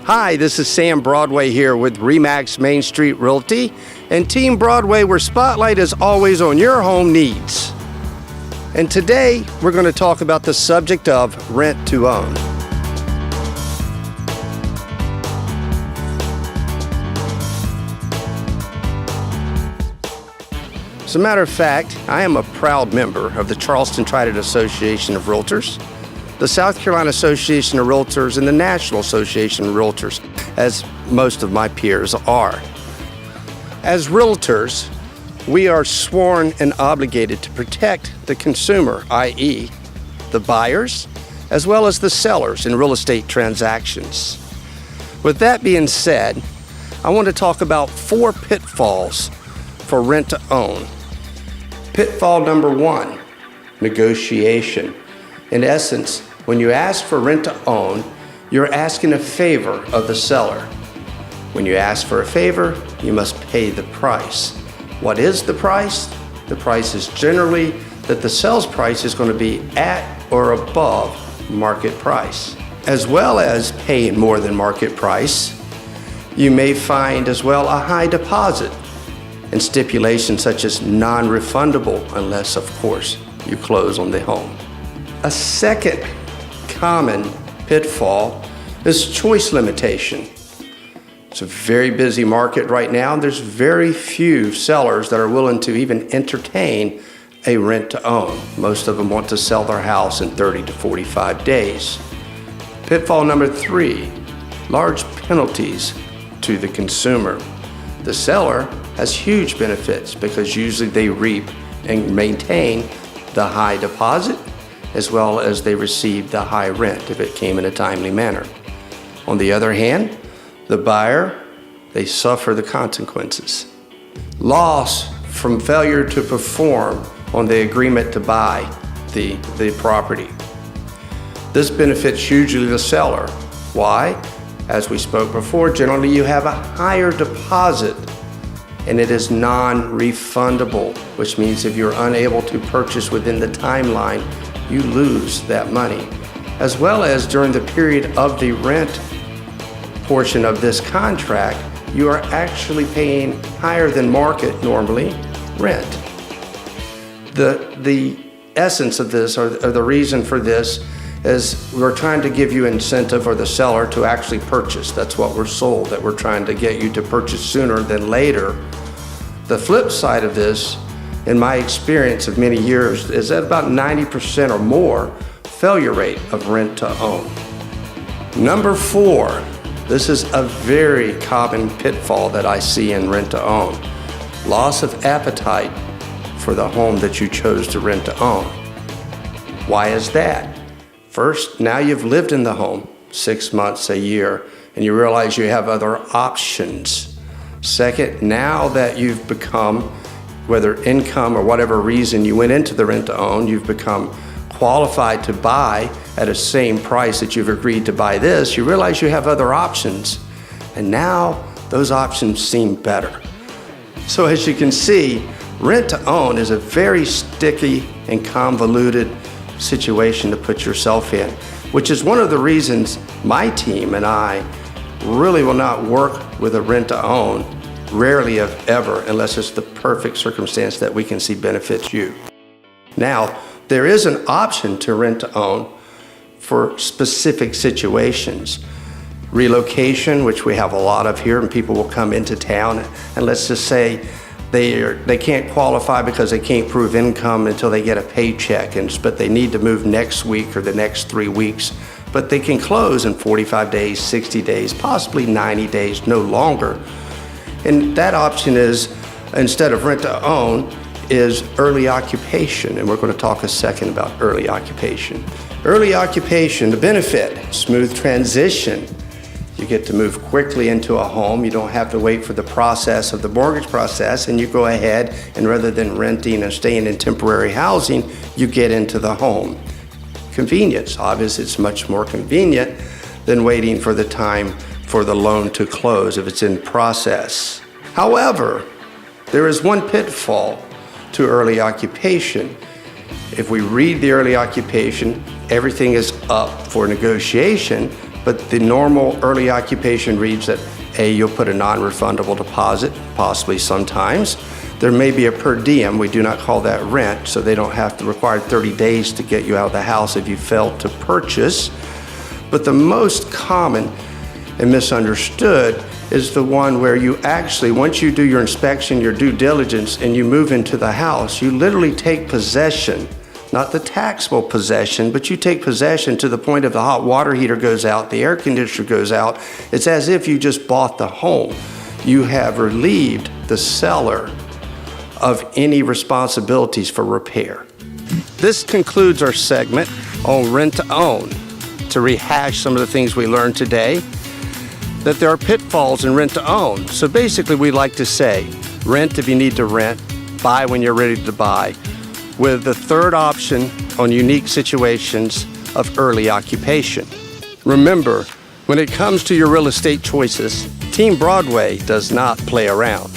Hi, this is Sam Broadway here with RE/MAX Main Street Realty and Team Broadway, where spotlight is always on your home needs. And today we're going to talk about the subject of rent to own. As a matter of fact, I am a proud member of the Charleston Tri-State Association of Realtors, the South Carolina Association of Realtors, and the National Association of Realtors, as most of my peers are. As realtors, we are sworn and obligated to protect the consumer, i.e., the buyers, as well as the sellers in real estate transactions. With that being said, I want to talk about 4 pitfalls for rent to own. Pitfall number 1, negotiation. In essence, when you ask for rent to own, you're asking a favor of the seller. When you ask for a favor, you must pay the price. What is the price? The price is generally that the sales price is going to be at or above market price. As well as paying more than market price, you may find as well a high deposit and stipulations such as non-refundable unless, of course, you close on the home. A second common pitfall is choice limitation. It's a very busy market right now. There's very few sellers that are willing to even entertain a rent to own. Most of them want to sell their house in 30 to 45 days. Pitfall number 3, large penalties to the consumer. The seller has huge benefits because usually they reap and maintain the high deposit as well as they receive the high rent if it came in a timely manner. On the other hand, the buyer, they suffer the consequences. Loss from failure to perform on the agreement to buy the property. This benefits hugely the seller. Why? As we spoke before, generally you have a higher deposit and it is non-refundable, which means if you're unable to purchase within the timeline, you lose that money. As well as during the period of the rent portion of this contract, you are actually paying higher than market normally rent. The essence of this, or the reason for this, is we're trying to give you incentive or the seller to actually purchase. That's what we're sold, that we're trying to get you to purchase sooner than later. The flip side of this, in my experience of many years, is at about 90% or more failure rate of rent to own. Number 4, this is a very common pitfall that I see in rent to own. Loss of appetite for the home that you chose to rent to own. Why is that? First, now you've lived in the home 6 months, a year, and you realize you have other options. Second, now that you've become, whether income or whatever reason you went into the rent to own, you've become qualified to buy at a same price that you've agreed to buy this, you realize you have other options, and now those options seem better. So as you can see, rent to own is a very sticky and convoluted situation to put yourself in, which is one of the reasons my team and I really will not work with a rent to own, rarely if ever, unless it's the perfect circumstance that we can see benefits you. Now, there is an option to rent to own for specific situations. Relocation, which we have a lot of here, and people will come into town, and let's just say they can't qualify because they can't prove income until they get a paycheck, but they need to move next week or the next 3 weeks. But they can close in 45 days, 60 days, possibly 90 days, no longer. And that option is, instead of rent to own, is early occupation. And we're going to talk a second about early occupation. Early occupation, the benefit, smooth transition. You get to move quickly into a home. You don't have to wait for the process of the mortgage process, and you go ahead and rather than renting and staying in temporary housing, you get into the home. Convenience, obviously it's much more convenient than waiting for the time for the loan to close if it's in process. However, there is one pitfall to early occupation. If we read the early occupation, everything is up for negotiation, But the normal early occupation reads that A, you'll put a non-refundable deposit, possibly sometimes. There may be a per diem. We do not call that rent, so they don't have to require 30 days to get you out of the house if you fail to purchase. But the most common and misunderstood is the one where you actually, once you do your inspection, your due diligence, and you move into the house, you literally take possession, not the taxable possession, but you take possession to the point of the hot water heater goes out, the air conditioner goes out. It's as if you just bought the home. You have relieved the seller of any responsibilities for repair. This concludes our segment on rent to own. To rehash some of the things we learned today, that there are pitfalls in rent to own. So basically we like to say, rent if you need to rent, buy when you're ready to buy, with the third option on unique situations of early occupation. Remember, when it comes to your real estate choices, Team Broadway does not play around.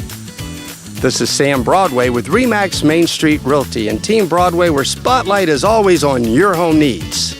This is Sam Broadway with RE/MAX Main Street Realty and Team Broadway, where spotlight is always on your home needs.